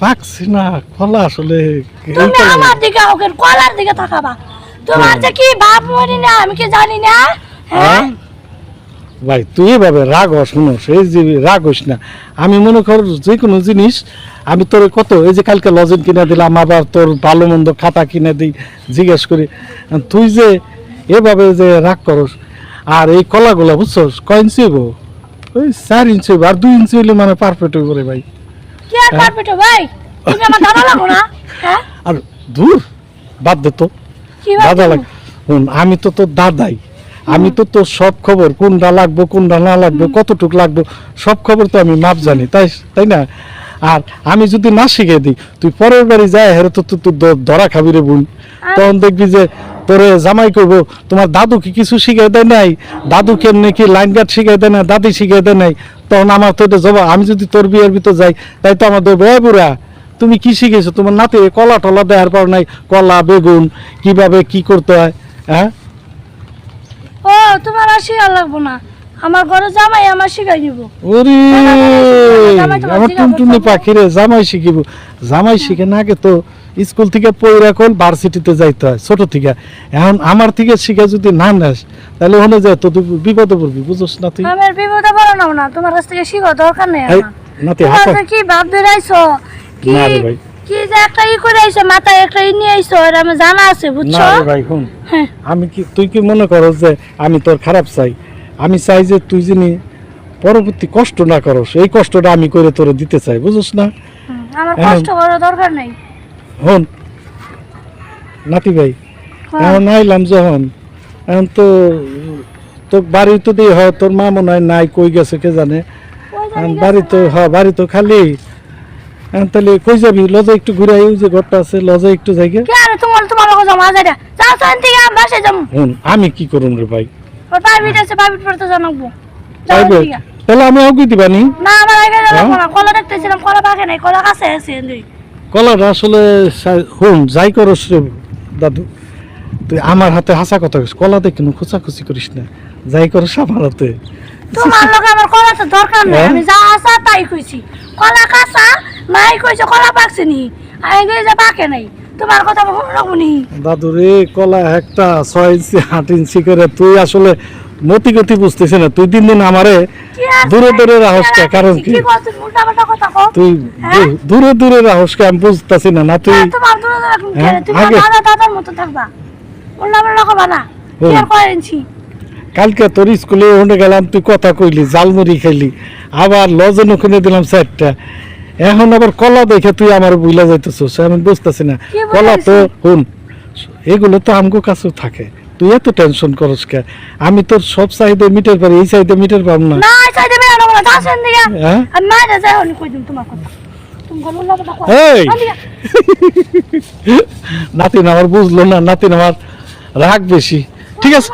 পাকছি না কলা আসলে তুমি আমার দিকে ওকে কলার দিকে তাকাবা তোমার যে কি বাপ মরি না আমি কি জানি না হ্যাঁ ভাই তুই এভাবে রাগ শুনো সেই যে রাগ হইস না আমি মনে কর যে কোনো জিনিস আমি তোর কত এই যে কালকে লজেন কিনে দিলাম আবার তোর ভালো মন্দ খাতা কিনে দিই জিজ্ঞেস করি তুই যে এভাবে যে রাগ করস আর এই কলাগুলা বুঝছস কয় ইঞ্চি হইব ওই 4 ইঞ্চি হইব আর 2 ইঞ্চি হইলে মানে পারফেক্ট হইব রে ভাই কি আর পারফেক্ট ভাই তুমি আমার দাদা লাগো না হ্যাঁ আর দূর বাদ দে তো কি দাদা লাগ আমি তো তোর দাদাই আমি তো তোর সব খবর কোনটা লাগবে কোনটা না লাগবে কতটুক লাগবে সব খবর তো আমি মাপ জানি তাই না আর আমি যদি না শিখে দিই তুই পরের বাড়ি যায় হেরে তো তুই ধরা খাবি রে বোন তখন দেখবি যে তোরে জামাই করবো তোমার দাদু কি কিছু শিখাই দেয় নাই দাদু কেমনি কি লাইন গার্ড শিখাই দেয় না দাদি শিখাই দেয় নাই তখন আমার তো এটা জবাব আমি যদি তোর বিয়ের ভিতর যাই তাই তো আমার বয় বুড়া তুমি কি শিখেছো তোমার নাতি কলা টলা দেওয়ার পর নাই কলা বেগুন কিভাবে কি করতে হয় হ্যাঁ ও তোমার আর শিখা লাগবো না আমার ঘরে জামাই আমার শিখাই দিব ওরে আমার টুনটুনি পাখি রে জামাই শিখিব জামাই শিখে না আগে তো স্কুল থেকে পড়া কোন ভার্সিটিতে যাইতে হয় ছোট থেকে এখন আমার থেকে শিখে যদি না নেস তাহলে ওখানে যায় তো তুই বিপদে পড়বি বুঝছ না তুই আমার বিপদে পড়ো না তোমার কাছ থেকে শিখা দরকার নেই আমার নাতি তোমার কি ভাব বেরাইছো কি না রে ভাই কি যে একটা করে আইছো মাথায় একটা নিয়ে আইছো আর আমার জানা আছে বুঝছো না রে ভাই শুন আমি কি তুই কি মনে করো যে আমি তোর খারাপ চাই আমি চাই যে তুই যিনি পরবর্তী কষ্ট না করস এই কষ্টটা আমি করে তোরে দিতে চাই বুঝছ না আমার কষ্ট করার দরকার নাই হন নাতি ভাই এখন আইলাম যখন এখন তো তোর বাড়ি তো দিয়ে হয় তোর মা মনে হয় নাই কই গেছে কে জানে বাড়ি তো বাড়ি তো খালি তাহলে কই যাবি লজে একটু ঘুরে আই যে ঘরটা আছে লজে একটু যাইগে তোমার লোক জমা যায় না যাও সান থেকে আমি বাসে যাবো আমি কি করুম রে ভাই ওর প্রাইভেট আছে প্রাইভেট পড়তে জানাবো প্রাইভেট তাহলে আমি আগে দিবানি না আমার আগে যাবো না কলা দেখতেছিলাম কলা পাকে নাই কলা কাছে আছে দুই কলাটা আসলে যাই করস রে দাদু তুই আমার হাতে হাসা কথা কইস কলা দেখে খোঁচাখুচি করিস না যাই করস আমার হাতে তোমার লোক আমার কলা তো দরকার নেই আমি যা আসা তাই কইছি কলা কাঁচা নাই কইছে কলা পাকছে নি আমি যে পাকে নাই তোমার কথা রাখুনি দাদু রে কলা একটা 6 ইঞ্চি 8 ইঞ্চি করে তুই আসলে মতি গতি বুঝতেছিস না তুই দিন আমারে দূরে দূরে রাহসকে কারণ কি তুই দূরে দূরে রাহসকে আমি বুঝতেছি না না তুই তোমার দূরে দূরে তুমি দাদা দাদার মতো থাকবা ওলা বলা রাখবা না কি আর করেনছি কালকে তোর স্কুলে ওখানে গেলাম তুই কথা কইলি জালমুড়ি খাইলি আবার লজেন ওখানে দিলাম 4টা এখন আবার কলা দেখে তুই আমার বুইলা যাইতেছিস আমি বুঝতেছি না কলা তো এগুলো তো আমগো কাছে থাকে তুই এত টেনশন করস কে আমি তোর সব চাহিদা মিটার পারি এই চাহিদা মিটার পাব না না চাহিদা মেটানো না দাসেন দিকে আমি মাইরা যাই হনি কই দিম তোমার কথা তুমি বলো না কথা এই নাতিন আমার বুঝলো না নাতিন আমার রাগ বেশি ঠিক আছে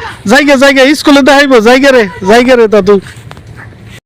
জায়গা স্কুলে দেখাইবো জায়গা রে দাদু